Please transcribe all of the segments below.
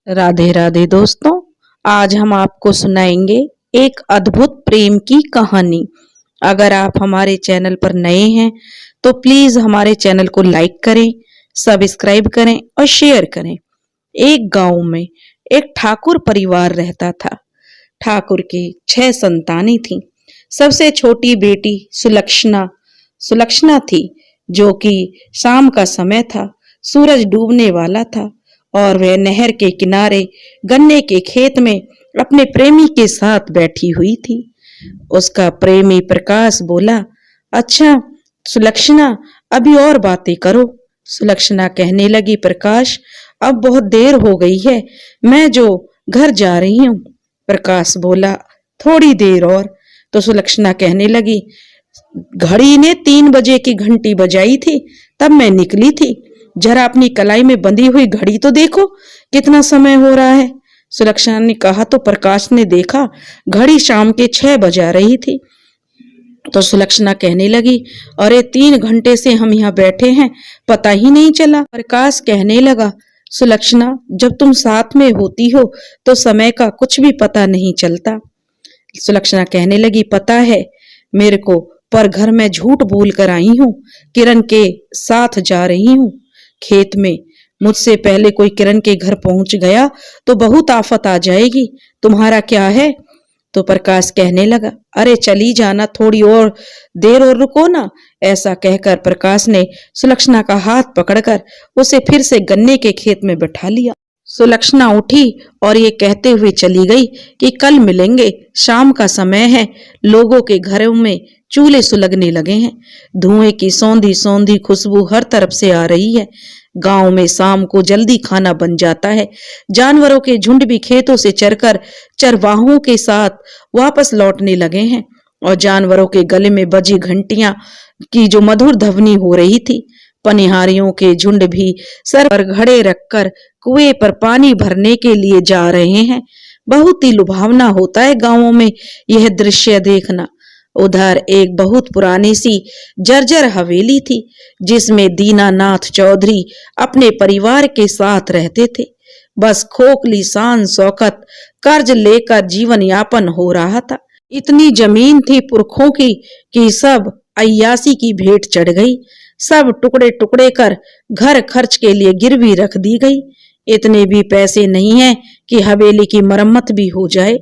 राधे राधे दोस्तों। आज हम आपको सुनाएंगे एक अद्भुत प्रेम की कहानी। अगर आप हमारे चैनल पर नए हैं तो प्लीज हमारे चैनल को लाइक करें, सब्सक्राइब करें और शेयर करें। एक गांव में एक ठाकुर परिवार रहता था। ठाकुर के 6 संतानें थीं। सबसे छोटी बेटी सुलक्षणा सुलक्षणा थी, जो कि शाम का समय था। सूरज डूबने वाला था और वह नहर के किनारे गन्ने के खेत में अपने प्रेमी के साथ बैठी हुई थी। उसका प्रेमी प्रकाश बोला, अच्छा सुलक्षणा, अभी और बातें करो। सुलक्षणा कहने लगी, प्रकाश अब बहुत देर हो गई है, मैं जो घर जा रही हूँ। प्रकाश बोला, थोड़ी देर और। तो सुलक्षणा कहने लगी, घड़ी ने 3 बजे की घंटी बजाई थी, तब मैं निकली थी। जरा अपनी कलाई में बंधी हुई घड़ी तो देखो, कितना समय हो रहा है। सुलक्षणा ने कहा तो प्रकाश ने देखा, घड़ी शाम के 6 बजा रही थी। तो सुलक्षणा कहने लगी, अरे 3 घंटे से हम यहाँ बैठे हैं, पता ही नहीं चला। प्रकाश कहने लगा, सुलक्षणा, जब तुम साथ में होती हो तो समय का कुछ भी पता नहीं चलता। सुलक्षणा कहने लगी, पता है मेरे को, पर घर में झूठ बोल कर आई हूँ। किरण के साथ जा रही हूँ खेत में। मुझसे पहले कोई किरण के घर पहुंच गया तो बहुत आफत आ जाएगी। तुम्हारा क्या है? तो प्रकाश कहने लगा, अरे चली जाना, थोड़ी और देर और रुको ना। ऐसा कहकर प्रकाश ने सुलक्षणा का हाथ पकड़कर उसे फिर से गन्ने के खेत में बैठा लिया। सुलक्षणा उठी और ये कहते हुए चली गई कि कल मिलेंगे, शाम का समय है, लोगों के घरों में चूल्हे सुलगने लगे हैं। धुएं की सौंधी सौंधी खुशबू हर तरफ से आ रही है। गांव में शाम को जल्दी खाना बन जाता है। जानवरों के झुंड भी खेतों से चरकर चरवाहों के साथ वापस लौटने लगे हैं और जानवरों के गले में बजी घंटियां की जो मधुर ध्वनि हो रही थी। पनिहारियों के झुंड भी सर पर घड़े रखकर कुएं पर पानी भरने के लिए जा रहे हैं। बहुत ही लुभावना होता है गांवों में यह दृश्य देखना। उधर एक बहुत पुरानी सी जर्जर हवेली थी, जिसमें दीनानाथ चौधरी अपने परिवार के साथ रहते थे। बस खोखली शान शौकत कर्ज लेकर जीवन यापन हो रहा था। इतनी जमीन थी पुरखों की कि सब अय्यासी की भेंट चढ़ गई। सब टुकड़े टुकड़े कर घर खर्च के लिए गिरवी रख दी गई। इतने भी पैसे नहीं है कि हवेली की मरम्मत भी हो जाए।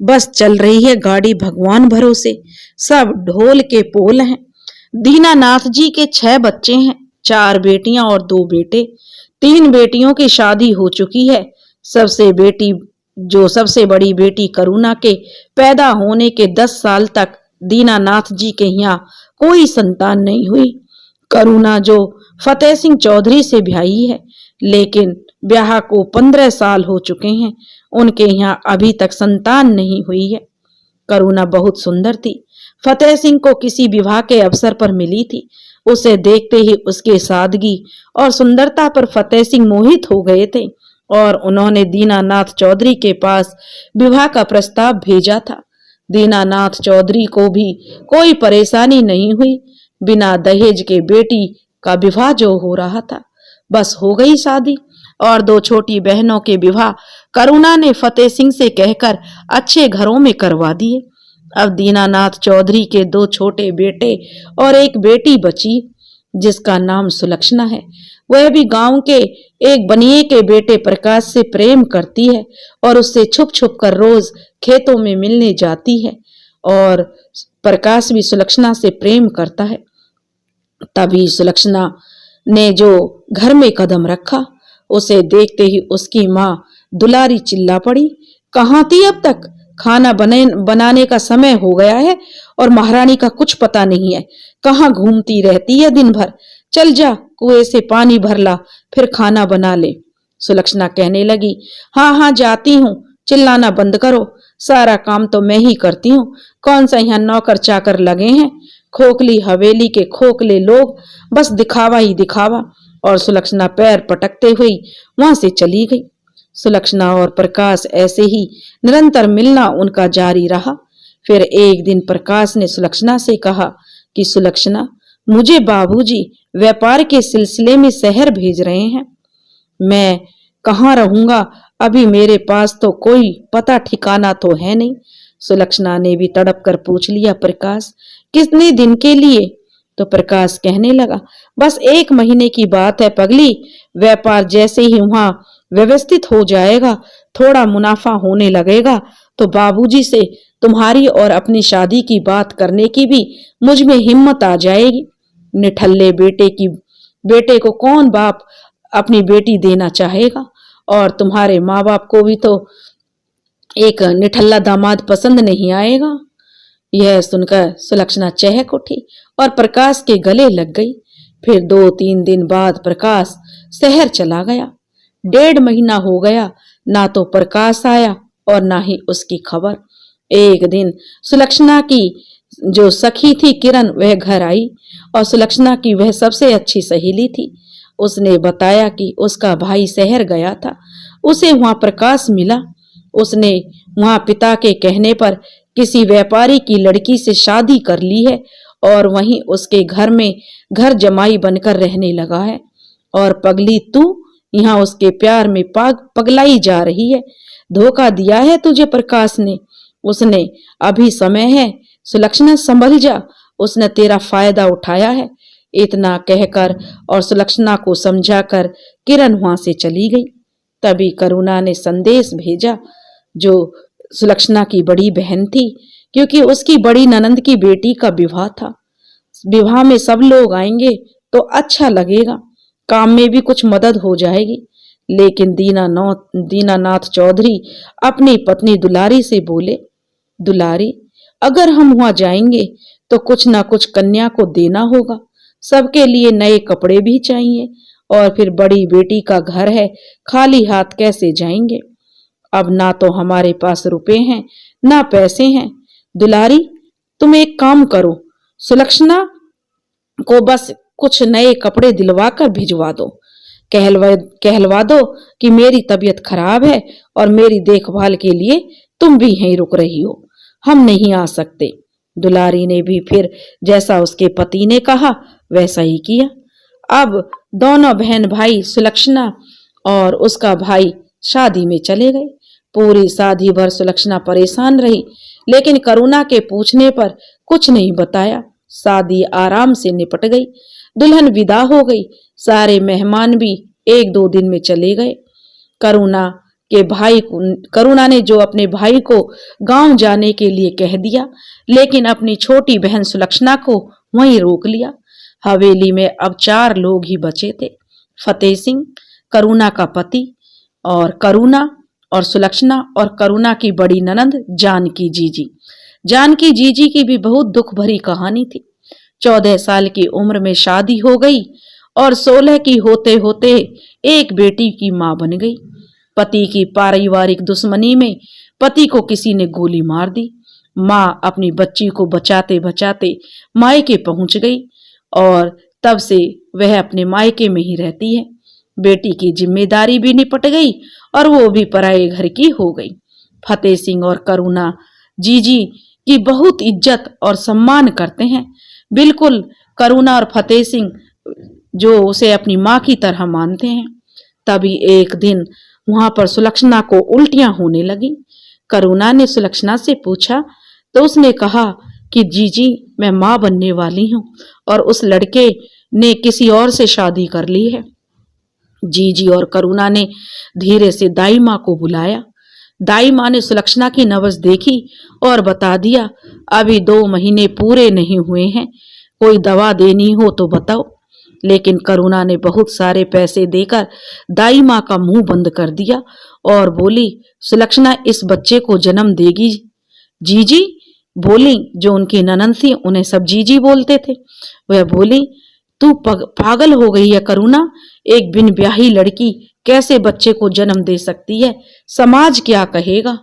बस चल रही है गाड़ी भगवान भरोसे। सब ढोल के पोल हैं। दीनानाथ जी के 6 बच्चे हैं, 4 बेटियां और 2 बेटे। 3 बेटियों की शादी हो चुकी है। सबसे बड़ी बेटी करुणा के पैदा होने के 10 साल तक दीनानाथ जी के यहाँ कोई संतान नहीं हुई। करुणा जो फतेह सिंह चौधरी से ब्याही है, लेकिन ब्याह को 15 साल हो चुके हैं, उनके यहाँ अभी तक संतान नहीं हुई है। करुणा बहुत सुंदर थी। फतेह सिंह को किसी विवाह के अवसर पर मिली थी। उसे देखते ही उसके सादगी और सुंदरता पर फतेह सिंह मोहित हो गए थे और उन्होंने दीनानाथ चौधरी के पास विवाह का प्रस्ताव भेजा था। दीनानाथ चौधरी को भी कोई परेशानी नहीं हुई। बिना दहेज के बेटी का विवाह जो हो रहा था, बस हो गई शादी। और 2 छोटी बहनों के विवाह करुणा ने फतेह सिंह से कहकर अच्छे घरों में करवा दिए। अब दीनानाथ चौधरी के 2 छोटे बेटे और एक बेटी बची, जिसका नाम सुलक्षणा है। वह भी गांव के एक बनिए के बेटे प्रकाश से प्रेम करती है और उससे छुप छुप कर रोज खेतों में मिलने जाती है। और प्रकाश भी सुलक्षणा से प्रेम करता है। तभी सुलक्षणा ने जो घर में कदम रखा, उसे देखते ही उसकी माँ दुलारी चिल्ला पड़ी, कहाँ थी अब तक? खाना बनाने का समय हो गया है और महारानी का कुछ पता नहीं है। कहाँ घूमती रहती है दिन भर? चल जा, कुएं से पानी भर ला, फिर खाना बना ले। सुलक्षणा कहने लगी, हाँ हाँ जाती हूँ, चिल्लाना बंद करो, सारा काम तो मैं ही करती हूँ। कौन सा यहाँ नौकर चाकर लगे हैं? खोखली हवेली के खोखले लोग, बस दिखावा ही दिखावा। और सुलक्षणा पैर पटकते हुई वहां से चली गई। सुलक्षणा और प्रकाश ऐसे ही निरंतर मिलना उनका जारी रहा। फिर एक दिन प्रकाश ने सुलक्षणा से कहा कि सुलक्षणा, मुझे बाबूजी व्यापार के सिलसिले में शहर भेज रहे हैं। मैं कहाँ रहूंगा? अभी मेरे पास तो कोई पता ठिकाना तो है नहीं। सुलक्षणा ने भी तड़प कर पूछ लिया, प्रकाश कितने दिन के लिए? तो प्रकाश कहने लगा, बस 1 महीने की बात है पगली। व्यापार जैसे ही वहां व्यवस्थित हो जाएगा, थोड़ा मुनाफा होने लगेगा, तो बाबूजी से तुम्हारी और अपनी शादी की बात करने की भी मुझ में हिम्मत आ जाएगी। निठल्ले बेटे को कौन बाप अपनी बेटी देना चाहेगा? और तुम्हारे माँ बाप को भी तो एक निठल्ला दामाद पसंद नहीं आएगा। यह सुनकर सुलक्षणा चहक उठी और प्रकाश के गले लग गई। फिर 2-3 दिन बाद प्रकाश शहर चला गया। 1.5 महीना हो गया, ना तो प्रकाश आया और ना ही उसकी खबर। एक दिन सुलक्षणा की जो सखी थी किरण, वह घर आई और सुलक्षणा की वह सबसे अच्छी सहेली थी। उसने बताया कि उसका भाई शहर गया था, उसे वहां प्रकाश मिला। उसने वहां पिता के कहने पर किसी व्यापारी की लड़की से शादी कर ली है और वहीं उसके घर में घर जमाई बनकर रहने लगा है। और पगली तू यहाँ उसके प्यार में पगलाई जा रही है। धोखा दिया है तुझे प्रकाश ने। उसने अभी समय है, सुलक्षणा संभल जा, उसने तेरा फायदा उठाया है। इतना कहकर और सुलक्षणा को समझाकर किरण वहां से चली गई। तभी करुणा ने संदेश भेजा, जो सुलक्षणा की बड़ी बहन थी, क्योंकि उसकी बड़ी ननंद की बेटी का विवाह था। विवाह में सब लोग आएंगे तो अच्छा लगेगा, काम में भी कुछ मदद हो जाएगी। लेकिन दीनानाथ चौधरी अपनी पत्नी दुलारी से बोले, दुलारी अगर हम वहां जाएंगे तो कुछ ना कुछ कन्या को देना होगा, सबके लिए नए कपड़े भी चाहिए, और फिर बड़ी बेटी का घर है, खाली हाथ कैसे जाएंगे? अब ना तो हमारे पास रुपए हैं ना पैसे हैं। दुलारी तुम एक काम करो, सुलक्षणा को बस कुछ नए कपड़े दिलवा कर भिजवा दो, कहलवा दो कि मेरी तबीयत खराब है और मेरी देखभाल के लिए तुम भी यहीं रुक रही हो, हम नहीं आ सकते। दुलारी ने भी फिर जैसा उसके पति ने कहा वैसा ही किया। अब दोनों बहन भाई सुलक्षणा और उसका भाई शादी में चले गए। पूरी शादी भर सुलक्षणा परेशान रही, लेकिन करुणा के पूछने पर कुछ नहीं बताया। शादी आराम से निपट गई। दुल्हन विदा हो गई। सारे मेहमान भी 1-2 दिन में चले गए। करुणा ने जो अपने भाई को गांव जाने के लिए कह दिया, लेकिन अपनी छोटी बहन सुलक्षणा को वहीं रोक लिया। हवेली में अब 4 लोग ही बचे थे, फतेह सिंह, करुणा का पति, और करुणा और सुलक्षणा और करुणा की बड़ी ननंद जानकी जीजी। जानकी जीजी की भी बहुत दुख भरी कहानी थी। 14 साल की उम्र में शादी हो गई और 16 की होते होते एक बेटी की मां बन गई। पति की पारिवारिक दुश्मनी में पति को किसी ने गोली मार दी। मां अपनी बच्ची को बचाते बचाते मायके पहुंच गई और तब से वह अपने मायके में ही रहती है। बेटी की जिम्मेदारी भी निपट गई और वो भी पराये घर की हो गई। फतेह सिंह और करुणा जीजी की बहुत इज्जत और सम्मान करते हैं। बिल्कुल करुणा और फतेह सिंह जो उसे अपनी माँ की तरह मानते हैं। तभी एक दिन वहां पर सुलक्षणा को उल्टियां होने लगी। करुणा ने सुलक्षणा से पूछा तो उसने कहा कि जीजी मैं माँ बनने वाली हूँ और उस लड़के ने किसी और से शादी कर ली है। जीजी और करुणा ने धीरे से दाई माँ को बुलाया। दाई माँ ने सुलक्षणा की नब्ज देखी और बता दिया, अभी 2 महीने पूरे नहीं हुए हैं, कोई दवा देनी हो तो बताओ। लेकिन करुणा ने बहुत सारे पैसे देकर दाई माँ का मुंह बंद कर दिया और बोली, सुलक्षणा इस बच्चे को जन्म देगी। जीजी बोली, जो उनकी ननंद थी उन्हें सब जीजी बोलते थे। वह बोली, तू पागल हो गई है करुणा, एक बिन ब्याही लड़की कैसे बच्चे को जन्म दे सकती है, समाज क्या कहेगा।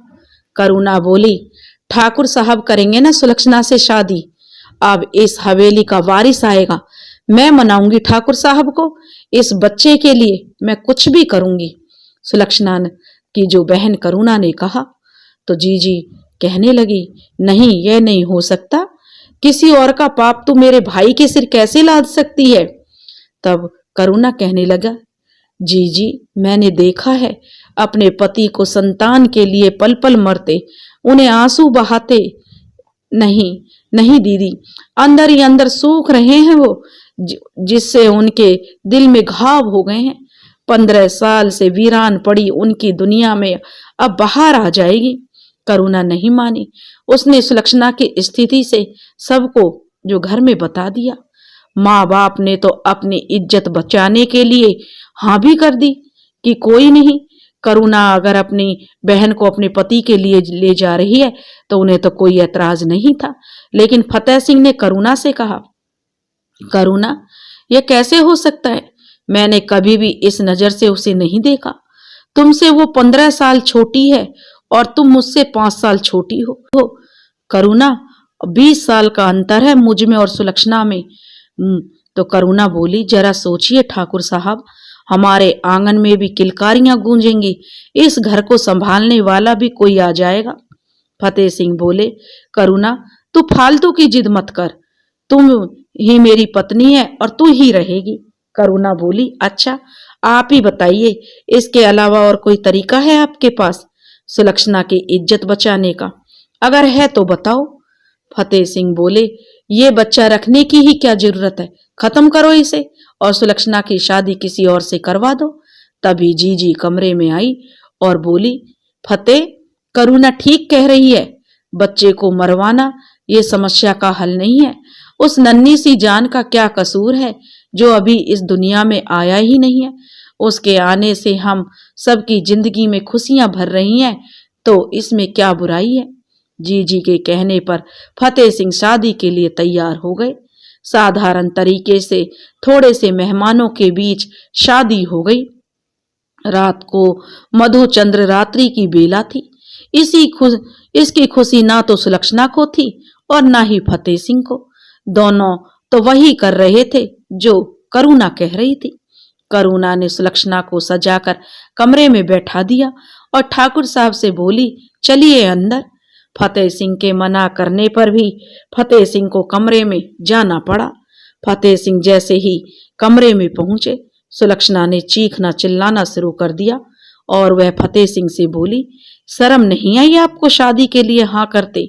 करुणा बोली, ठाकुर साहब करेंगे ना सुलक्षणा से शादी, अब इस हवेली का वारिस आएगा, मैं मनाऊंगी ठाकुर साहब को, इस बच्चे के लिए मैं कुछ भी करूंगी। सुलक्षणा की जो बहन करुणा ने कहा तो जीजी कहने लगी, नहीं यह नहीं हो सकता, किसी और का पाप तो मेरे भाई के सिर कैसे लाद सकती है। तब करुणा कहने लगा, जी जी, मैंने देखा है अपने पति को संतान के लिए पल पल मरते, उन्हें आंसू बहाते। नहीं नहीं दीदी, अंदर ही अंदर सूख रहे हैं वो, जिससे उनके दिल में घाव हो गए हैं। 15 साल से वीरान पड़ी उनकी दुनिया में अब बाहर आ जाएगी। करुणा नहीं मानी। उसने सुलक्षणा की स्थिति से सबको जो घर में बता दिया। माँ बाप ने तो अपनी इज्जत बचाने के लिए हाँ भी कर दी कि कोई नहीं, करुणा अगर अपनी बहन को अपने पति के लिए ले जा रही है तो उन्हें तो कोई ऐतराज नहीं था। लेकिन फतेह सिंह ने करुणा से कहा, करुणा, यह कैसे हो सकता है? मैंने कभी भी इस नजर से उसे नहीं देखा। तुमसे वो 15 साल छोटी है और तुम मुझसे 5 साल छोटी हो। करुणा, 20 साल का अंतर है मुझ में और सुलक्षणा में। तो करुणा बोली, जरा सोचिए ठाकुर साहब, हमारे आंगन में भी किलकारियां गूंजेंगी, इस घर को संभालने वाला भी कोई आ जाएगा। फतेह सिंह बोले, करुणा, तू फालतू की जिद मत कर, तुम ही मेरी पत्नी है और तू ही रहेगी। करुणा बोली, अच्छा आप ही बताइए, इसके अलावा और कोई तरीका है आपके पास सुलक्षणा की इज्जत बचाने का? अगर है तो बताओ। फतेह सिंह बोले, ये बच्चा रखने की ही क्या जरूरत है, खत्म करो इसे और सुलक्षणा की शादी किसी और से करवा दो। तभी जीजी कमरे में आई और बोली, फतेह, करुणा ठीक कह रही है, बच्चे को मरवाना ये समस्या का हल नहीं है। उस नन्ही सी जान का क्या कसूर है जो अभी इस दुनिया में आया ही नहीं है? उसके आने से हम सबकी जिंदगी में खुशियां भर रही हैं, तो इसमें क्या बुराई है? जीजी के कहने पर फतेह सिंह शादी के लिए तैयार हो गए। साधारण तरीके से थोड़े से मेहमानों के बीच शादी हो गई। रात को मधुचंद्र रात्रि की बेला थी। इसकी खुशी ना तो सुलक्षणा को थी और ना ही फतेह सिंह को। दोनों तो वही कर रहे थे जो करुणा कह रही थी। करुणा ने सुलक्षणा को सजाकर कमरे में बैठा दिया और ठाकुर साहब से बोली, चलिए अंदर। फतेह सिंह के मना करने पर भी फतेह सिंह को कमरे में जाना पड़ा। फतेह सिंह जैसे ही कमरे में पहुंचे, सुलक्षणा ने चीखना चिल्लाना शुरू कर दिया और वह फतेह सिंह से बोली, शर्म नहीं आई आपको शादी के लिए हाँ करते?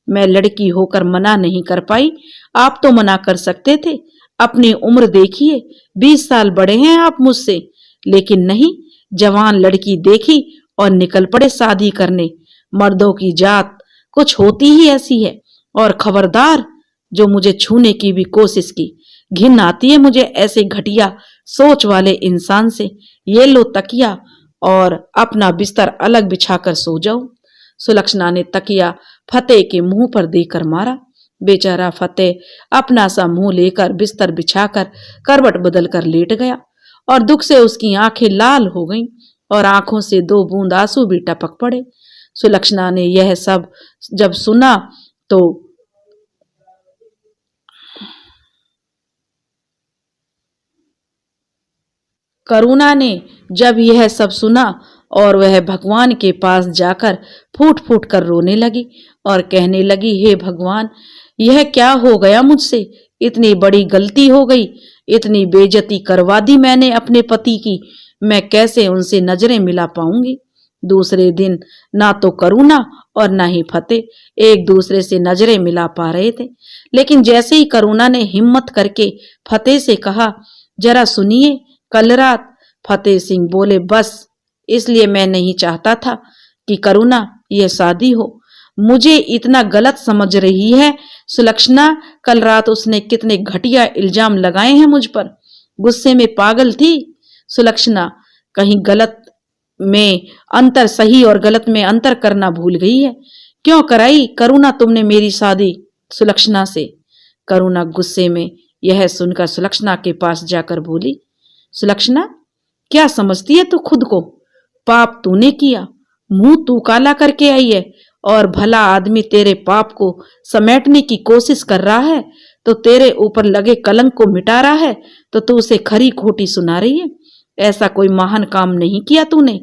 मैं लड़की होकर मना नहीं कर पाई, आप तो मना कर सकते थे। अपनी उम्र देखिए, 20 साल बड़े हैं आप मुझसे, लेकिन नहीं, जवान लड़की देखी और निकल पड़े शादी करने। मर्दों की जात कुछ होती ही ऐसी है। और खबरदार, जो मुझे छूने की भी कोशिश की। घिन आती है मुझे ऐसे घटिया सोच वाले इंसान से। ये लो तकिया और अपना बिस्तर अलग बिछाकर सो जाओ। सुलक्षणा ने तकिया फतेह के मुंह पर देकर मारा। बेचारा फतेह अपना सा मुंह लेकर बिस्तर बिछाकर करवट बदल कर लेट गया और दुख से उसकी आंखें लाल हो गईं और आंखों से 2 बूंद आंसू भी टपक पड़े। सुलक्षणा ने यह सब जब सुना तो करुणा ने जब यह सब सुना और वह भगवान के पास जाकर फूट फूट कर रोने लगी और कहने लगी, हे भगवान, यह क्या हो गया मुझसे? इतनी बड़ी गलती हो गई, इतनी बेइज्जती करवा दी मैंने अपने पति की। मैं कैसे उनसे नजरें मिला पाऊंगी? दूसरे दिन ना तो करुणा और ना ही फतेह एक दूसरे से नजरें मिला पा रहे थे। लेकिन जैसे ही करुणा ने हिम्मत करके फतेह से कहा, जरा सुनिए, कल रात, फतेह सिंह बोले, बस इसलिए मैं नहीं चाहता था कि करुणा यह शादी हो। मुझे इतना गलत समझ रही है सुलक्षणा। कल रात उसने कितने घटिया इल्जाम लगाए हैं मुझ पर। गुस्से में पागल थी सुलक्षणा, कहीं गलत में अंतर, सही और गलत में अंतर करना भूल गई है। क्यों कराई करुणा तुमने मेरी शादी सुलक्षणा से? करुणा गुस्से में यह सुनकर सुलक्षणा के पास जाकर बोली, सुलक्षणा, क्या समझती है तू खुद को? पाप तूने किया, मुंह तू काला करके आई है और भला आदमी तेरे पाप को समेटने की कोशिश कर रहा है तो तेरे ऊपर लगे कलंक को मिटा रहा है तो तू उसे खरी खोटी सुना रही है। ऐसा कोई महान काम नहीं किया तूने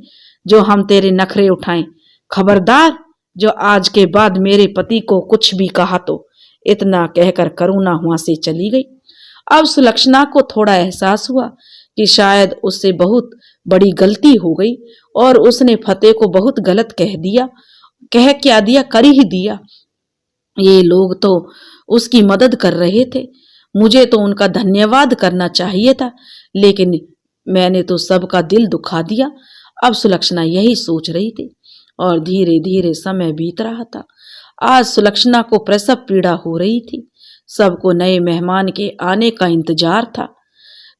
जो हम तेरे नखरे उठाएं। खबरदार, जो आज के बाद मेरे पति को कुछ भी कहा तो। इतना कहकर करुणा वहां से चली गई। अब सुलक्षणा को थोड़ा एहसास हुआ कि शायद उससे बहुत बड़ी गलती हो गई और उसने फतेह को बहुत गलत कह दिया। कह क्या दिया, कर ही दिया। ये लोग तो उसकी मदद कर रहे थे, मुझे तो उनका धन्यवाद करना चाहिए था, लेकिन मैंने तो सबका दिल दुखा दिया। अब सुलक्षणा यही सोच रही थी और धीरे धीरे समय बीत रहा था। आज सुलक्षणा को प्रसव पीड़ा हो रही थी। सबको नए मेहमान के आने का इंतजार था।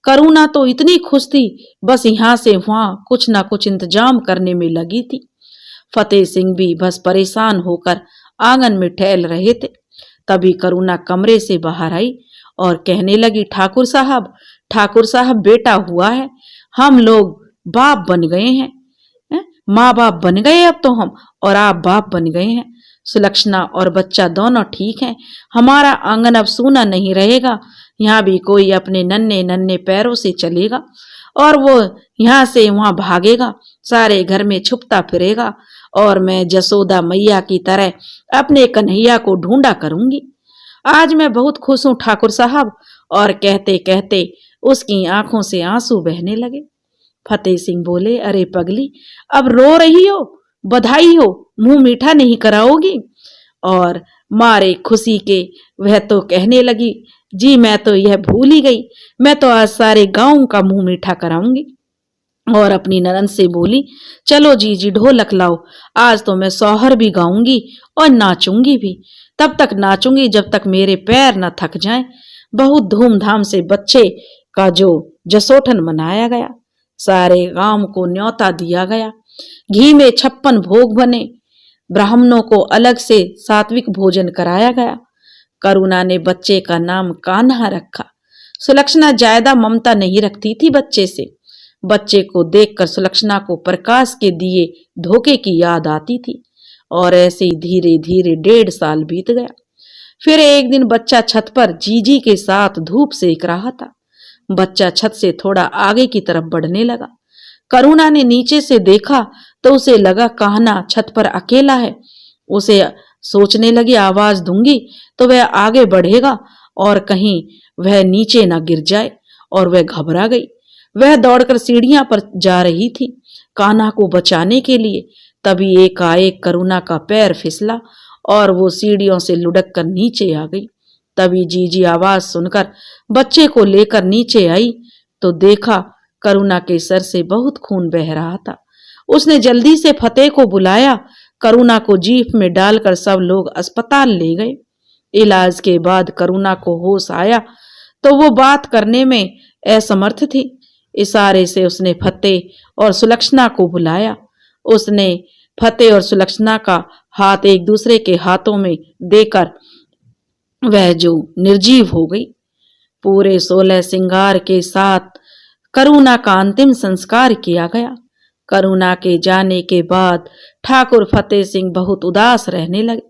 करुणा तो इतनी खुश थी, बस यहाँ से वहां कुछ ना कुछ इंतजाम करने में लगी थी। फतेह सिंह भी बस परेशान होकर आंगन में टहल रहे थे। तभी करुणा कमरे से बाहर आई और कहने लगी, ठाकुर साहब बेटा हुआ है, हम लोग बाप बन गए हैं। माँ बाप बन गए अब तो हम, और आप बाप बन गए हैं। सुलक्षणा और बच्चा दोनों ठीक हैं। हमारा आंगन अब सूना नहीं रहेगा। यहाँ भी कोई अपने नन्हे नन्हे पैरों से चलेगा और वो यहाँ से वहां भागेगा, सारे घर में छुपता फिरेगा और मैं जसोदा मैया की तरह अपने कन्हैया को ढूंढा करूंगी। आज मैं बहुत खुश हूं ठाकुर साहब। और कहते कहते उसकी आंखों से आंसू बहने लगे। फतेह सिंह बोले, अरे पगली, अब रो रही हो? बधाई हो, मुंह मीठा नहीं कराओगी? और मारे खुशी के वह तो कहने लगी, जी मैं तो यह भूल ही गई, मैं तो आज सारे गांव का मुंह मीठा कराऊंगी। और अपनी ननद से बोली, चलो जी ढोलक लाओ, आज तो मैं सोहर भी गाऊंगी और नाचूंगी भी। तब तक नाचूंगी जब तक मेरे पैर न थक जाएं। बहुत धूमधाम से बच्चे का जो जसोठन मनाया गया, सारे गांव को न्योता दिया गया। घी में 56 भोग बने, ब्राह्मणों को अलग से सात्विक भोजन कराया गया। करुणा ने बच्चे का नाम कान्हा रखा। सुलक्षणा ज्यादा ममता नहीं रखती थी बच्चे से। बच्चे को देखकर सुलक्षणा को प्रकाश के दिए धोखे की याद आती थी। और ऐसे ही धीरे धीरे 1.5 साल बीत गया। फिर एक दिन बच्चा छत पर जीजी के साथ धूप सेक रहा था। बच्चा छत से थोड़ा आगे की तरफ बढ़ने लगा। करुणा ने नीचे से देखा तो उसे लगा कान्हा छत पर अकेला है। उसे सोचने लगी, आवाज दूंगी तो वह आगे बढ़ेगा और कहीं वह नीचे ना गिर जाए, और वह घबरा गई। वह दौड़कर सीढ़ियां पर जा रही थी कान्हा को बचाने के लिए। तभी एकाएक करुणा का पैर फिसला और वो सीढ़ियों से लुढ़क कर नीचे आ गई। तभी जीजी आवाज सुनकर बच्चे को लेकर नीचे आई तो देखा करुणा के सर से बहुत खून बह रहा था। उसने जल्दी से फतेह को बुलाया। करुणा को जीप में डालकर सब लोग अस्पताल ले गए। इलाज के बाद करुणा को होश आया तो वो बात करने में असमर्थ थी। इशारे से उसने फतेह और सुलक्षणा को बुलाया। उसने फतेह और सुलक्षणा का हाथ एक दूसरे के हाथों में देकर वह जो निर्जीव हो गई। पूरे 16 श्रृंगार के साथ करुणा का अंतिम संस्कार किया गया। करुणा के जाने के बाद ठाकुर फतेह सिंह बहुत उदास रहने लगे।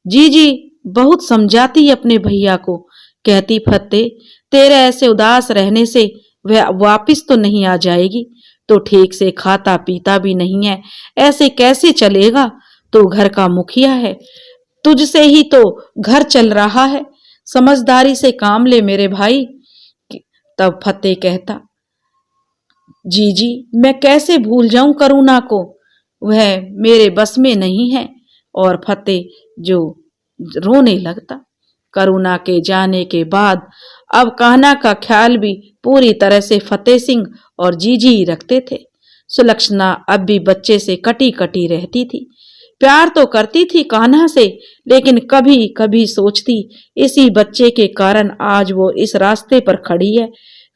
जीजी बहुत समझाती अपने भैया को, कहती, फतेह तेरे ऐसे उदास रहने से वह वापिस तो नहीं आ जाएगी, तो ठीक से खाता पीता भी नहीं है, ऐसे कैसे चलेगा? तो घर का मुखिया है, तुझसे ही तो घर चल रहा है, समझदारी से काम ले मेरे भाई। तब फतेह कहता, जीजी मैं कैसे भूल जाऊं करुणा को, वह मेरे बस में नहीं है। और फतेह जो रोने लगता। करुणा के जाने के बाद अब कान्हा का ख्याल भी पूरी तरह से फतेह सिंह और जीजी ही रखते थे। सुलक्षणा अब भी बच्चे से कटी कटी रहती थी। प्यार तो करती थी कान्हा से, लेकिन कभी कभी सोचती इसी बच्चे के कारण आज वो इस रास्ते पर खड़ी है।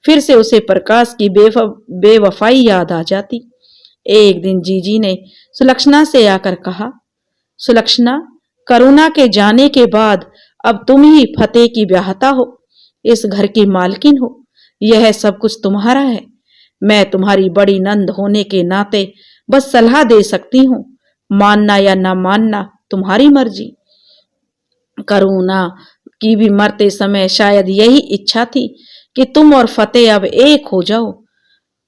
फिर से उसे प्रकाश की बेवफाई याद आ जाती। एक दिन जीजी ने सुलक्षणा से आकर कहा, सुलक्षणा करुणा के जाने के बाद अब तुम ही फतेह की ब्याहता हो, इस घर की मालकिन हो, यह सब कुछ तुम्हारा है। मैं तुम्हारी बड़ी नंद होने के नाते बस सलाह दे सकती हूँ, मानना या ना मानना तुम्हारी मर्जी। करुणा की भी मरते समय शायद यही इच्छा थी कि तुम और फतेह अब एक हो जाओ।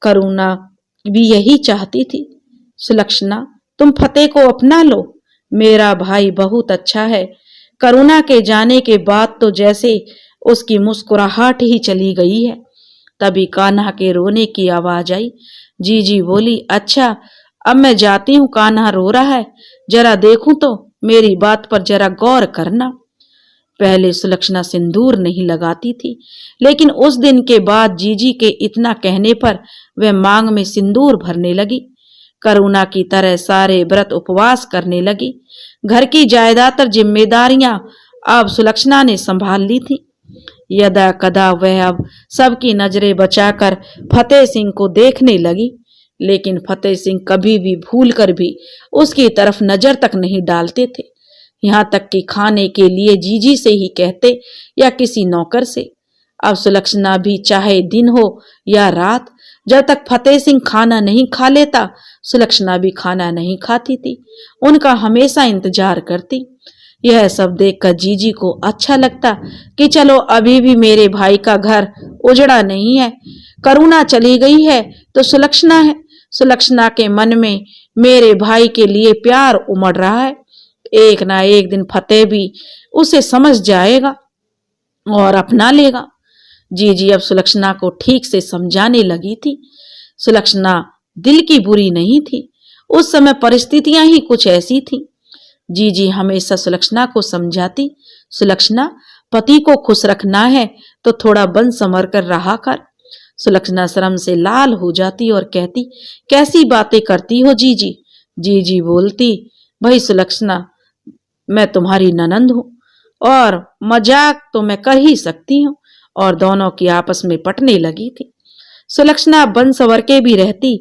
करुणा भी यही चाहती थी। सुलक्षणा तुम फतेह को अपना लो, मेरा भाई बहुत अच्छा है। करुणा के जाने के बाद तो जैसे उसकी मुस्कुराहट ही चली गई है। तभी कान्हा के रोने की आवाज आई। जीजी बोली, अच्छा अब मैं जाती हूँ, कान्हा रो रहा है, जरा देखूं तो, मेरी बात पर जरा गौर करना। पहले सुलक्षणा सिंदूर नहीं लगाती थी, लेकिन उस दिन के बाद जीजी के इतना कहने पर वह मांग में सिंदूर भरने लगी। करुणा की तरह सारे व्रत उपवास करने लगी। घर की ज्यादातर जिम्मेदारियां अब सुलक्षणा ने संभाल ली थी। यदा कदा वह अब सबकी नजरें बचाकर फतेह सिंह को देखने लगी, लेकिन फतेह सिंह कभी भी भूल कर भी उसकी तरफ नजर तक नहीं डालते थे। यहाँ तक कि खाने के लिए जीजी से ही कहते या किसी नौकर से। अब सुलक्षणा भी चाहे दिन हो या रात, जब तक फतेह सिंह खाना नहीं खा लेता, सुलक्षणा भी खाना नहीं खाती थी। उनका हमेशा इंतजार करती। यह सब देखकर जीजी को अच्छा लगता कि चलो अभी भी मेरे भाई का घर उजड़ा नहीं है। करुणा चली गई है तो सुलक्षणा है। सुलक्षणा के मन में मेरे भाई के लिए प्यार उमड़ रहा है। एक ना एक दिन फतेह भी उसे समझ जाएगा और अपना लेगा। जीजी अब सुलक्षणा को ठीक से समझाने लगी थी। सुलक्षणा दिल की बुरी नहीं थी, उस समय परिस्थितियां ही कुछ ऐसी थी। जीजी हमेशा सुलक्षणा को समझाती, सुलक्षणा पति को खुश रखना है तो थोड़ा बन संवर कर रहा कर। सुलक्षणा शर्म से लाल हो जाती और कहती, कैसी बातें करती हो जीजी। जीजी बोलती, भाई सुलक्षणा, मैं तुम्हारी ननंद हूं और मजाक तो मैं कर ही सकती हूँ। और दोनों की आपस में पटने लगी थी। सुलक्षणा बन संवर के भी रहती,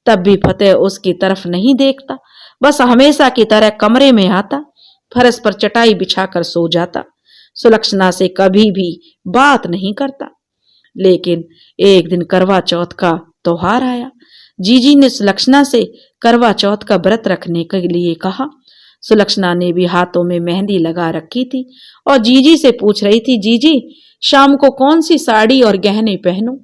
तब भी फतेह उसकी तरफ नहीं देखता। बस हमेशा की तरह कमरे में आता, फर्श पर चटाई बिछाकर सो जाता। सुलक्षणा से कभी भी बात नहीं करता। लेकिन एक दिन करवा चौथ का त्योहार आया। जीजी ने सुलक्षणा से करवा चौथ का व्रत रखने के लिए कहा। सुलक्षणा ने भी हाथों में मेहंदी लगा रखी थी और जीजी से पूछ रही थी, जीजी शाम को कौन सी साड़ी और गहने पहनूं?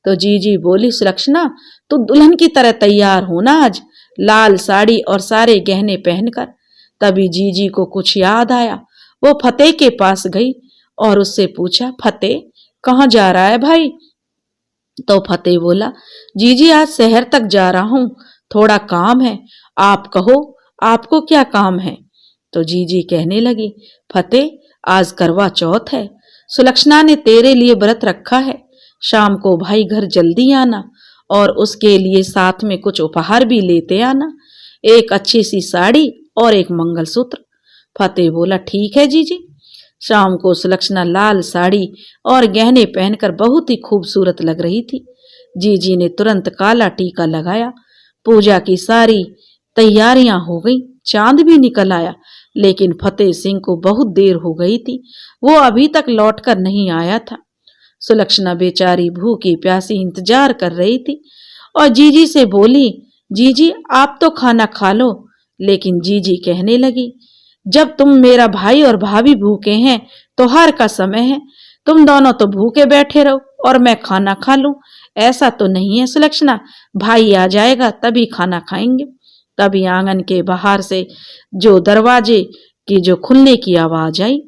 तो जीजी बोली, सुलक्षणा तू दुल्हन की तरह तैयार होना आज, लाल साड़ी और सारे गहने पहनकर। तभी जीजी को कुछ याद आया। वो फतेह के पास गई और उससे पूछा, फतेह कहाँ जा रहा है भाई? तो फतेह बोला, जीजी आज शहर तक जा रहा हूं, थोड़ा काम है, आप कहो आपको क्या काम है? तो जीजी कहने लगी, फतेह आज करवा चौथ है, सुलक्षणा ने तेरे लिए व्रत रखा है, शाम को भाई घर जल्दी आना और उसके लिए साथ में कुछ उपहार भी लेते आना, एक अच्छी सी साड़ी और एक मंगलसूत्र। फतेह बोला, ठीक है जीजी। शाम को सुलक्षणा लाल साड़ी और गहने पहनकर बहुत ही खूबसूरत लग रही थी। जीजी ने तुरंत काला टीका लगाया। पूजा की सारी तैयारियां हो गई, चांद भी निकल आया, लेकिन फतेह सिंह को बहुत देर हो गई थी। वो अभी तक लौटकर नहीं आया था। सुलक्षणा बेचारी भूखी प्यासी इंतजार कर रही थी और जीजी से बोली, जीजी आप तो खाना खा लो। लेकिन जीजी कहने लगी, जब तुम मेरा भाई और भाभी भूखे हैं, त्योहार का समय है, तुम दोनों तो भूखे बैठे रहो और मैं खाना खा लूं, ऐसा तो नहीं है सुलक्षणा, भाई आ जाएगा तभी खाना खाएंगे। तभी आंगन के बाहर से जो दरवाजे की जो खुलने की आवाज आई,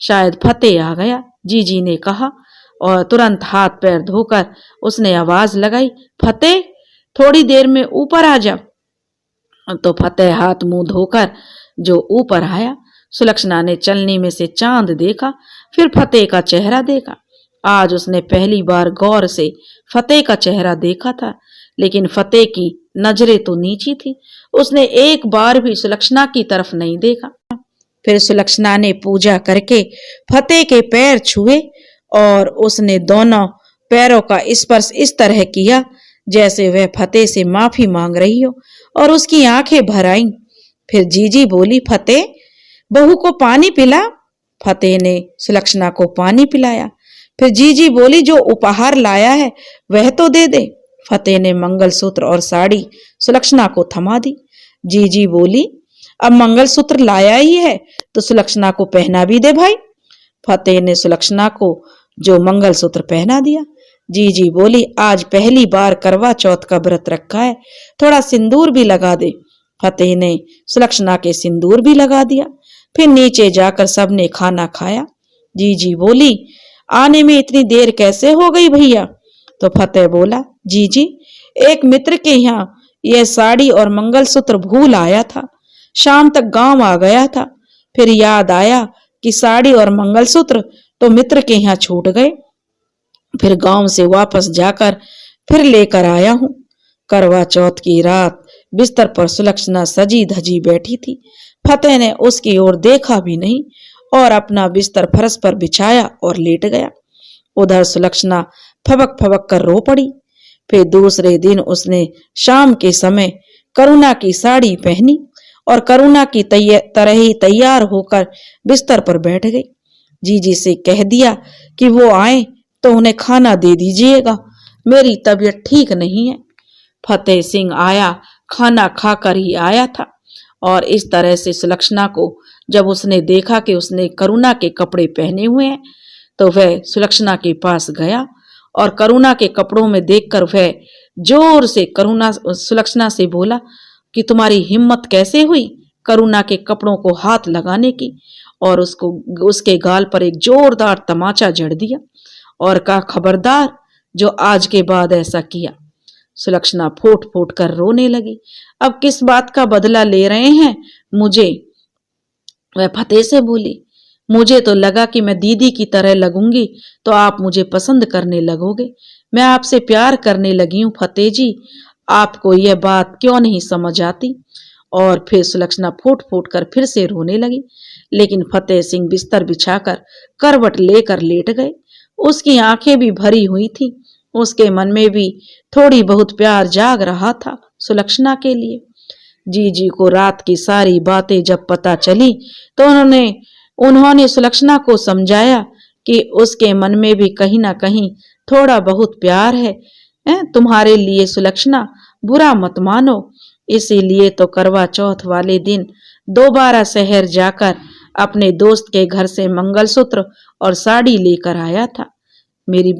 शायद फतेह आ गया। जीजी ने कहा और तुरंत हाथ पैर धोकर उसने आवाज लगाई, फतेह थोड़ी देर में ऊपर आ जा। तो फतेह हाथ मुंह धोकर जो ऊपर आया। सुलक्षणा ने चलनी में से चांद देखा, फिर फतेह का चेहरा देखा। आज उसने पहली बार गौर से फतेह का चेहरा देखा था, लेकिन फतेह की नजरें तो नीची थी। उसने एक बार भी सुलक्षणा की तरफ नहीं देखा। फिर सुलक्षणा ने पूजा करके फतेह के पैर छुए और उसने दोनों पैरों का स्पर्श इस तरह किया जैसे वह फतेह से माफी मांग रही हो, और उसकी आंखें भर आईं। फिर जीजी बोली, फतेह बहू को पानी पिला। फतेह ने सुलक्षणा को पानी पिलाया। फिर जीजी बोली, जो उपहार लाया है वह तो दे दे। फतेह ने मंगलसूत्र और साड़ी सुलक्षणा को थमा दी। जीजी बोली, अब मंगलसूत्र लाया ही है तो सुलक्षणा को पहना भी दे भाई। फतेह ने सुलक्षणा को जो मंगलसूत्र पहना दिया। जीजी बोली, आज पहली बार करवा चौथ का व्रत रखा है, थोड़ा सिंदूर भी लगा दे। फतेह ने सुलक्षणा के सिंदूर भी लगा दिया। फिर नीचे जाकर सबने खाना खाया। जीजी बोली, आने में इतनी देर कैसे हो गई भैया? तो फतेह बोला, जी एक मित्र के यहाँ यह साड़ी और मंगलसूत्र भूल आया था। शाम तक गांव आ गया था, फिर याद आया कि साड़ी और मंगलसूत्र तो मित्र के यहाँ छूट गए। फिर गांव से वापस जाकर फिर लेकर आया हूं। करवा चौथ की रात बिस्तर पर सुलक्षणा सजी धजी बैठी थी। फतेह ने उसकी ओर देखा भी नहीं और अपना बिस्तर फर्श पर बिछाया और लेट गया। उधर सुलक्षणा फबक फबक कर रो पड़ी। फिर दूसरे दिन उसने शाम के समय करुणा की साड़ी पहनी और करुणा की तरह ही तैयार होकर बिस्तर पर बैठ गई। जीजी से कह दिया कि वो आए तो उन्हें खाना दे दीजिएगा, मेरी तबीयत ठीक नहीं है। फतेह सिंह आया, खाना खाकर ही आया था और इस तरह से सुलक्षणा को जब उसने देखा कि उसने करुणा के कपड़े पहने हुए हैं तो वह सुलक्षणा के पास गया और करुणा के कपड़ों में देखकर वह जोर से सुलक्षणा से बोला कि तुम्हारी हिम्मत कैसे हुई करुणा के कपड़ों को हाथ लगाने की, और उसके गाल पर एक जोरदार तमाचा जड़ दिया और कहा, खबरदार जो आज के बाद ऐसा किया। सुलक्षणा फूट फूट कर रोने लगी। अब किस बात का बदला ले रहे हैं मुझे? वह फतेह से बोली, मुझे तो लगा कि मैं दीदी की तरह लगूंगी तो आप मुझे पसंद करने लगोगे। मैं आपसे प्यार करने लगी हूं फतेह जी, आपको यह बात क्यों नहीं समझ आती? और फिर सुलक्षणा फूट फूट कर फिर से रोने लगी। लेकिन फतेह सिंह बिस्तर बिछाकर करवट लेकर लेट गए। उसकी आंखें भी भरी हुई थी, उसके मन में भी थोड़ी बहुत प्यार जाग रहा था सुलक्षणा के लिए। जीजी को रात की सारी बातें जब पता चली तो उन्होंने सुलक्षणा को समझाया कि उसके मन में भी कहीं ना कहीं थोड़ा बहुत प्यार है तुम्हारे लिए सुलक्षणा, बुरा मत मानो। इसीलिए तो करवा चौथ वाले दिन दोबारा शहर जाकर अपने दोस्त के घर से मंगलसूत्र और साड़ी लेकर आया था। मेरी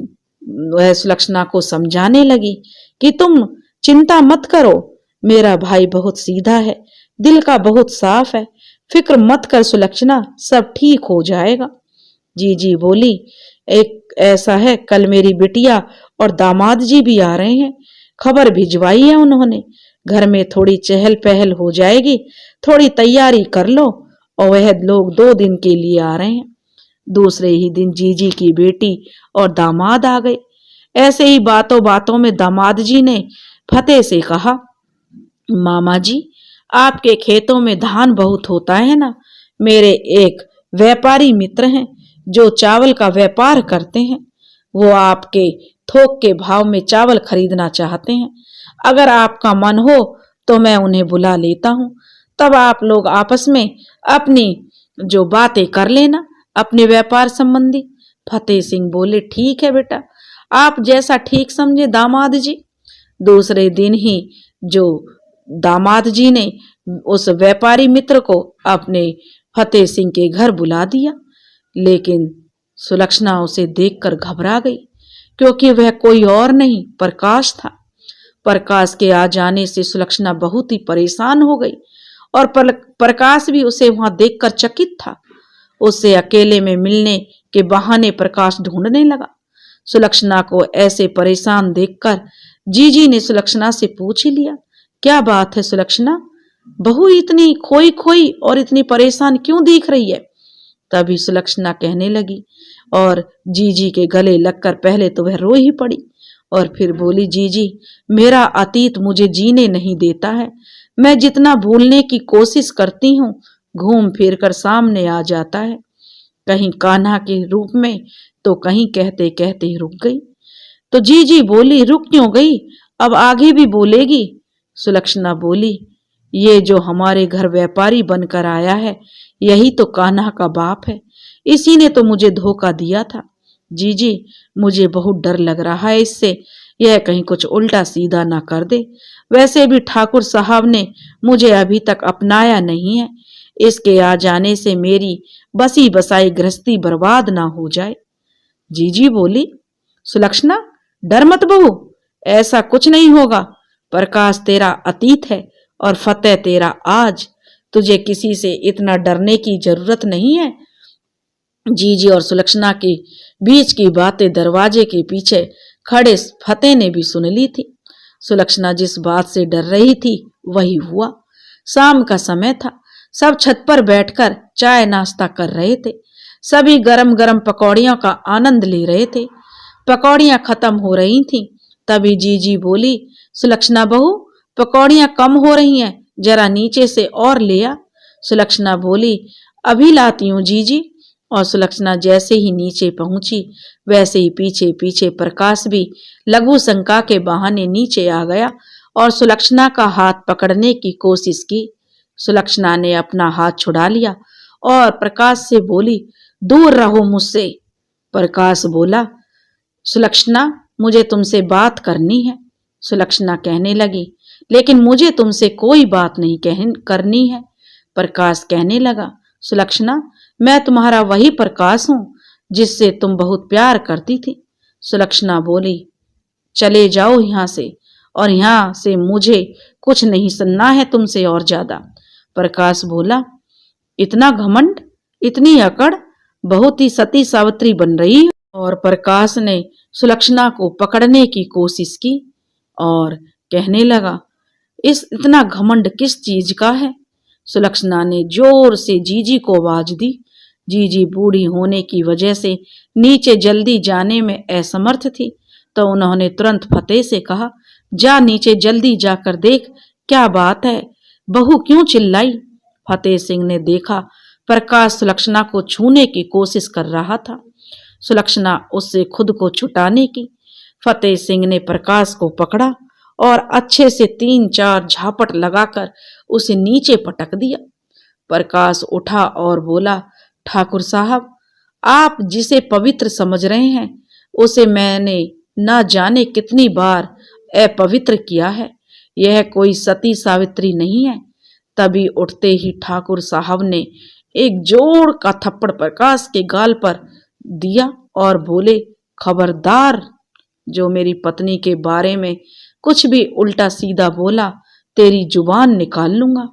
वह सुलक्षणा को समझाने लगी कि तुम चिंता मत करो, मेरा भाई बहुत सीधा है, दिल का बहुत साफ है, फिक्र मत कर सुलक्षणा, सब ठीक हो जाएगा। जी बोली, एक ऐसा है, कल मेरी बिटिया और दामाद जी भी आ रहे हैं, खबर भिजवाई है उन्होंने। घर में थोड़ी चहल पहल हो जाएगी, थोड़ी तैयारी कर लो। और वह लोग 2 दिन के लिए आ रहे हैं। दूसरे ही दिन जीजी की बेटी और दामाद आ गए। ऐसे ही बातों बातों में दामाद जी ने फतेह से कहा, मामा जी आपके खेतों में धान बहुत होता है ना, मेरे एक व्यापारी मित्र हैं जो चावल का व्यापार करते हैं, वो आपके थोक के भाव में चावल खरीदना चाहते हैं। अगर आपका मन हो तो मैं उन्हें बुला लेता हूं, तब आप लोग आपस में अपनी जो बातें कर लेना अपने व्यापार संबंधी। फतेह सिंह बोले, ठीक है बेटा, आप जैसा ठीक समझे दामाद जी। दूसरे दिन ही जो दामाद जी ने उस व्यापारी मित्र को अपने फतेह सिंह के घर बुला दिया। लेकिन सुलक्षणा उसे देखकर घबरा गई, क्योंकि वह कोई और नहीं प्रकाश था। प्रकाश के आ जाने से सुलक्षणा बहुत ही परेशान हो गई और प्रकाश भी उसे वहां देखकर चकित था। उससे अकेले में मिलने के बहाने प्रकाश ढूंढने लगा। सुलक्षणा को ऐसे परेशान देखकर जीजी ने सुलक्षणा से पूछ ही लिया, क्या बात है सुलक्षणा, बहू इतनी खोई खोई और इतनी परेशान क्यों दिख रही है? तभी सुलक्षणा कहने लगी और जीजी के गले लगकर पहले तो वह रो ही पड़ी और फिर बोली, जीजी मेरा अतीत मुझे जीने नहीं देता है। मैं जितना भूलने की कोशिश करती हूँ घूम फिर कर सामने आ जाता है, कहीं कान्हा के रूप में तो कहीं कहते कहते रुक गई। तो जीजी बोली, रुक क्यों गई, अब आगे भी बोलेगी? सुलक्षणा बोली, ये जो हमारे घर व्यापारी बनकर आया है यही तो कान्हा का बाप है, इसी ने तो मुझे धोखा दिया था। जीजी मुझे बहुत डर लग रहा है इससे, यह कहीं कुछ उल्टा सीधा ना कर दे। वैसे भी ठाकुर साहब ने मुझे अभी तक अपनाया नहीं है, इसके आ जाने से मेरी बसी बसाई गृहस्थी बर्बाद ना हो जाए। जीजी बोली, सुलक्षणा डर मत बहू, ऐसा कुछ नहीं होगा। प्रकाश तेरा अतीत है और फतेह तेरा आज, तुझे किसी से इतना डरने की जरूरत नहीं है। जीजी और सुलक्षणा के बीच की बातें दरवाजे के पीछे खड़े फतेह ने भी सुन ली थी। सुलक्षणा जिस बात से डर रही थी वही हुआ। शाम का समय था। सब छत पर बैठकर चाय नाश्ता कर रहे थे। सभी गरम गरम पकौड़ियों का आनंद ले रहे थे। पकौड़ियां खत्म हो रही थीं। तभी जीजी बोली, सुलक्षणा बहू, पकौड़ियां कम हो रही हैं, जरा नीचे से और ले आ। सुलक्षणा बोली, अभी लाती हूँ जीजी। और सुलक्षणा जैसे ही नीचे पहुंची वैसे ही पीछे पीछे प्रकाश भी लघु शंका के बहाने नीचे आ गया और सुलक्षणा का हाथ पकड़ने की कोशिश की। सुलक्षणा ने अपना हाथ छुड़ा लिया और प्रकाश से बोली, दूर रहो मुझसे। प्रकाश बोला, सुलक्षणा, मुझे तुमसे बात करनी है। सुलक्षणा कहने लगी, लेकिन मुझे तुमसे कोई बात नहीं करनी है। प्रकाश कहने लगा, सुलक्षणा, मैं तुम्हारा वही प्रकाश हूं जिससे तुम बहुत प्यार करती थी। सुलक्षणा बोली, चले जाओ यहां से, और यहां से मुझे कुछ नहीं सुनना है तुमसे और ज्यादा। प्रकाश बोला, इतना घमंड, इतनी अकड़, बहुत ही सती सावित्री बन रही है। और प्रकाश ने सुलक्षणा को पकड़ने की कोशिश की और कहने लगा, इतना घमंड किस चीज का है? सुलक्षणा ने जोर से जीजी को आवाज दी। जीजी बूढ़ी होने की वजह से नीचे जल्दी जाने में असमर्थ थी, तो उन्होंने तुरंत फतेह से कहा, जा नीचे जल्दी जाकर देख क्या बात है, बहू क्यों चिल्लाई? फतेह सिंह ने देखा प्रकाश सुलक्षणा को छूने की कोशिश कर रहा था। सुलक्षणा उससे खुद को छुटाने की। फतेह सिंह ने प्रकाश को पकड़ा और अच्छे से 3-4 झापट लगाकर उसे नीचे पटक दिया। प्रकाश उठा और बोला, ठाकुर साहब, आप जिसे पवित्र समझ रहे हैं उसे मैंने न जाने कितनी बार अपवित्र किया है। यह कोई सती सावित्री नहीं है। तभी उठते ही ठाकुर साहब ने एक जोर का थप्पड़ प्रकाश के गाल पर दिया और बोले, खबरदार, जो मेरी पत्नी के बारे में कुछ भी उल्टा सीधा बोला तेरी जुबान निकाल लूंगा।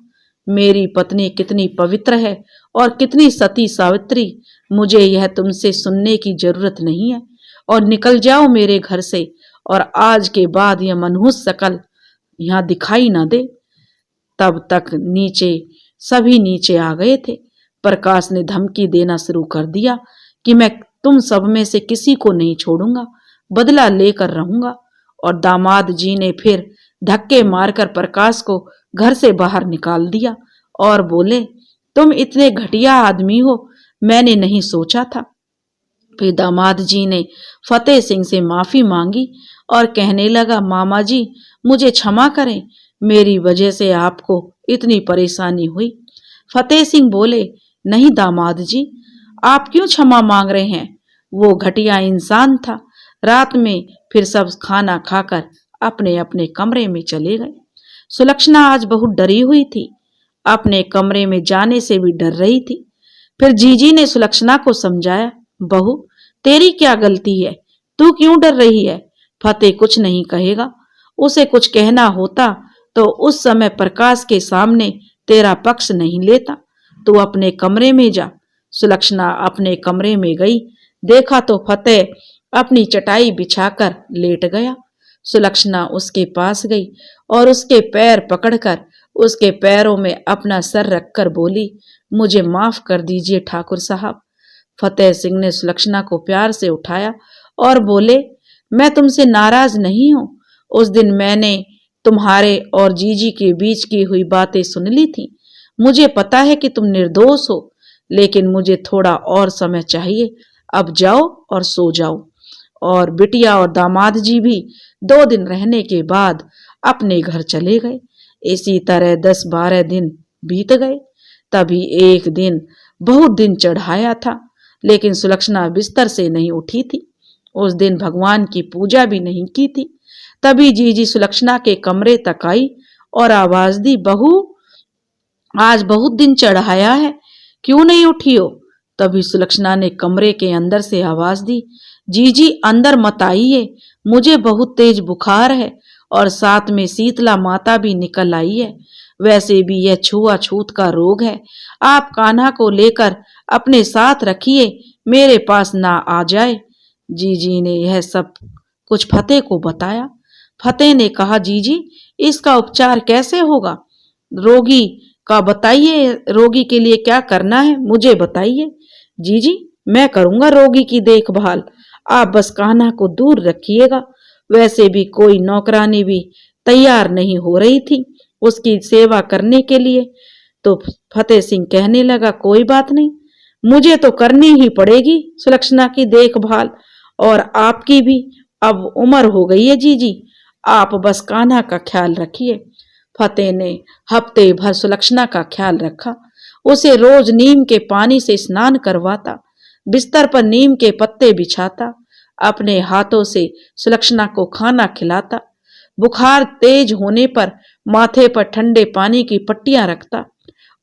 मेरी पत्नी कितनी पवित्र है और कितनी सती सावित्री, मुझे यह तुमसे सुनने की जरूरत नहीं है, और निकल जाओ मेरे घर से, और आज के बाद यह मनहूस शकल यहाँ दिखाई ना दे। तब तक सभी नीचे आ गए थे। प्रकाश ने धमकी देना शुरू कर दिया कि मैं तुम सब में से किसी को नहीं छोड़ूंगा, बदला लेकर रहूंगा। और दामाद जी ने फिर धक्के मारकर प्रकाश को घर से बाहर निकाल दिया और बोले, तुम इतने घटिया आदमी हो, मैंने नहीं सोचा था। फिर दामाद जी ने फतेह सिंह से माफी मांगी और कहने लगा, मामा जी, मुझे क्षमा करें, मेरी वजह से आपको इतनी परेशानी हुई। फतेह सिंह बोले, नहीं दामाद जी, आप क्यों क्षमा मांग रहे हैं? वो घटिया इंसान था। रात में फिर सब खाना खाकर अपने अपने कमरे में चले गए। सुलक्षणा आज बहुत डरी हुई थी, अपने कमरे में जाने से भी डर रही थी। फिर जीजी ने सुलक्षणा को समझाया, बहू, तेरी क्या गलती है, तू क्यों डर रही है? फतेह कुछ नहीं कहेगा, उसे कुछ कहना होता तो उस समय प्रकाश के सामने तेरा पक्ष नहीं लेता। तू अपने कमरे में जा। सुलक्षणा अपने कमरे में गई, देखा तो फतेह अपनी चटाई बिछाकर लेट गया। सुलक्षणा उसके पास गई और उसके पैर पकड़कर उसके पैरों में अपना सर रखकर बोली, मुझे माफ कर दीजिए ठाकुर साहब। फतेह सिंह ने सुलक्षणा को प्यार से उठाया और बोले, मैं तुमसे नाराज नहीं हूं। उस दिन मैंने तुम्हारे और जीजी के बीच की हुई बातें सुन ली थी। मुझे पता है कि तुम निर्दोष हो, लेकिन मुझे थोड़ा और समय चाहिए। अब जाओ और सो जाओ। और बिटिया और दामाद जी भी 2 दिन रहने के बाद अपने घर चले गए। इसी तरह 10-12 दिन बीत गए। तभी एक दिन बहुत दिन चढ़ाया था, लेकिन सुलक्षणा बिस्तर से नहीं उठी थी। उस दिन भगवान की पूजा भी नहीं की थी। तभी जीजी सुलक्षणा के कमरे तक आई और आवाज दी, बहू, आज बहुत दिन चढ़ाया है, क्यों नहीं उठी हो? तभी सुलक्षणा ने कमरे के अंदर से आवाज दी, जीजी अंदर मत आइए, मुझे बहुत तेज बुखार है और साथ में शीतला माता भी निकल आई है। वैसे भी यह छुआछूत का रोग है। आप कान्हा को लेकर अपने साथ रखिए, मेरे पास ना आ जाए। जीजी ने यह सब कुछ फतेह को बताया। फतेह ने कहा, जीजी इसका उपचार कैसे होगा? रोगी का बताइए, रोगी के लिए क्या करना है मुझे बताइए। जीजी मैं करूंगा रोगी की देखभाल, आप बस कान्हा को दूर रखिएगा। वैसे भी कोई नौकरानी भी तैयार नहीं हो रही थी उसकी सेवा करने के लिए। तो फतेह सिंह कहने लगा, कोई बात नहीं, मुझे तो करनी ही पड़ेगी सुलक्षणा की देखभाल, और आपकी भी अब उम्र हो गई है जीजी, आप बस कान्हा का ख्याल रखिए। फतेह ने हफ्ते भर सुलक्षणा का ख्याल रखा। उसे रोज नीम के पानी से स्नान करवाता, बिस्तर पर नीम के पत्ते बिछाता, अपने हाथों से सुलक्षणा को खाना खिलाता, बुखार तेज होने पर माथे पर ठंडे पानी की पट्टियां रखता,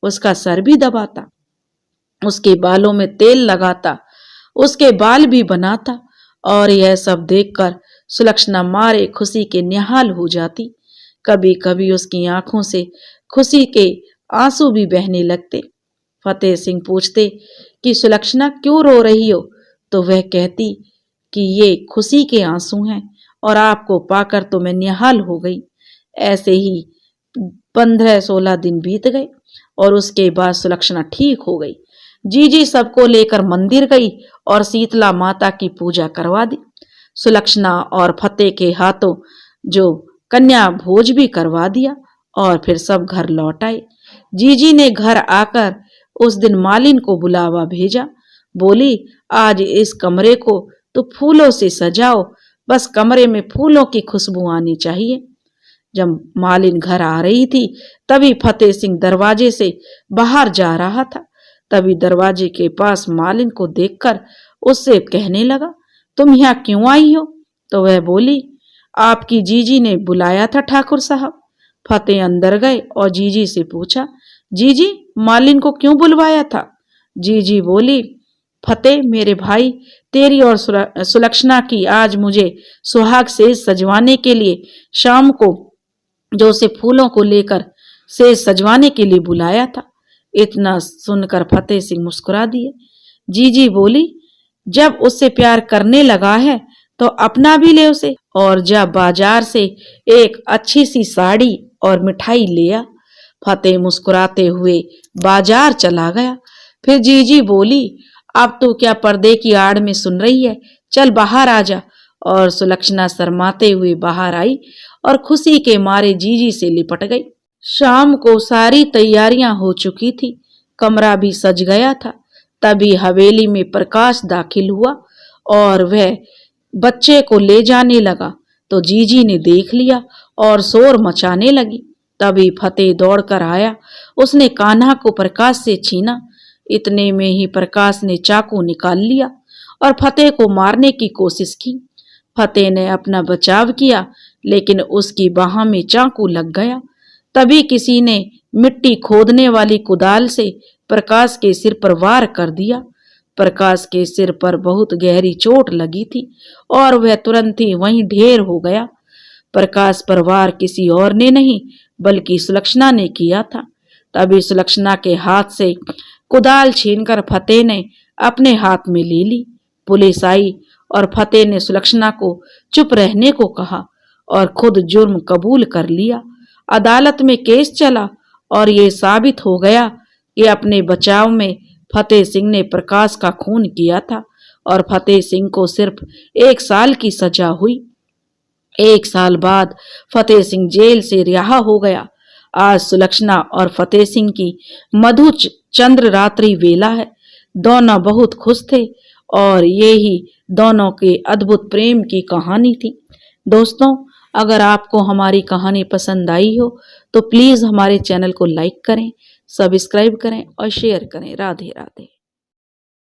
उसका सर भी दबाता, उसके बालों में तेल लगाता, उसके बाल भी बनाता। और यह सब देखकर सुलक्षणा मारे खुशी के निहाल हो जाती। कभी कभी उसकी आंखों से खुशी के आंसू भी बहने लगते। फतेह सिंह पूछते कि सुलक्षणा क्यों रो रही हो? तो वह कहती कि ये खुशी के आंसू हैं और आपको पाकर तो मैं निहाल हो गई। ऐसे ही 15-16 दिन बीत गए और उसके बाद सुलक्षणा ठीक हो गई। जीजी सबको लेकर मंदिर गई और शीतला माता की पूजा करवा दी। सुलक्षणा और फतेह के हाथों जो कन्या भोज भी करवा दिया और फिर सब घर लौट आए। जीजी ने घर आकर उस दिन मालिन को बुलावा भेजा। बोली, आज इस कमरे को तो फूलों से सजाओ, बस कमरे में फूलों की खुशबू आनी चाहिए। जब मालिन घर आ रही थी तभी फतेह सिंह दरवाजे से बाहर जा रहा था। तभी दरवाजे के पास मालिन को देखकर उससे कहने लगा, तुम यहाँ क्यों आई हो? तो वह बोली, आपकी जीजी ने बुलाया था ठाकुर साहब। फतेह अंदर गए और जीजी से पूछा, जीजी मालिन को क्यों बुलवाया था? जीजी बोली, फतेह मेरे भाई, तेरी और सुलक्षणा की आज मुझे सुहाग से सजवाने के लिए शाम को जो उसे फूलों को लेकर से सजवाने के लिए बुलाया था। इतना सुनकर फतेह सिंह मुस्कुरा दिए। जीजी बोली, जब उससे प्यार करने लगा है तो अपना भी ले उसे, और जब बाजार से एक अच्छी सी साड़ी और मिठाई लिया। फतेह मुस्कुराते हुए बाजार चला गया। फिर जीजी बोली, अब तो क्या पर्दे की आड़ में सुन रही है, चल बाहर आ जा। और सुलक्षणा शर्माते हुए बाहर आई और खुशी के मारे जीजी से लिपट गई। शाम को सारी तैयारियां हो चुकी थी, कमरा भी सज गया था। तभी हवेली में प्रकाश दाखिल हुआ और वह बच्चे को ले जाने लगा तो जीजी ने देख लिया और शोर मचाने लगी। तभी फतेह दौड़कर आया, उसने कान्हा को प्रकाश से छीना। इतने में ही प्रकाश ने चाकू निकाल लिया और फतेह को मारने की कोशिश की। फतेह ने अपना बचाव किया लेकिन उसकी बाह में चाकू लग गया। तभी किसी ने मिट्टी खोदने वाली कुदाल से प्रकाश के सिर पर वार कर दिया। प्रकाश के सिर पर बहुत गहरी चोट लगी थी और वह तुरंत ही वहीं ढेर हो गया। प्रकाश पर वार किसी और ने नहीं बल्कि सुलक्षणा ने किया था। तभी सुलक्षणा के हाथ से कुदाल छीनकर फतेह ने अपने हाथ में ले ली। पुलिस आई और फतेह ने सुलक्षणा को चुप रहने को कहा और खुद जुर्म कबूल कर लिया। अदालत में केस चला और ये साबित हो गया कि अपने बचाव में फतेह सिंह ने प्रकाश का खून किया था और फतेह सिंह को सिर्फ 1 साल की सजा हुई। 1 साल बाद फतेह सिंह जेल से रिहा हो गया। आज सुलक्षणा और फतेह सिंह की मधु चंद्र रात्रि वेला है। दोनों बहुत खुश थे और ये ही दोनों के अद्भुत प्रेम की कहानी थी। दोस्तों, अगर आपको हमारी कहानी पसंद आई हो तो प्लीज हमारे चैनल को लाइक करें, सब्सक्राइब करें और शेयर करें। राधे राधे।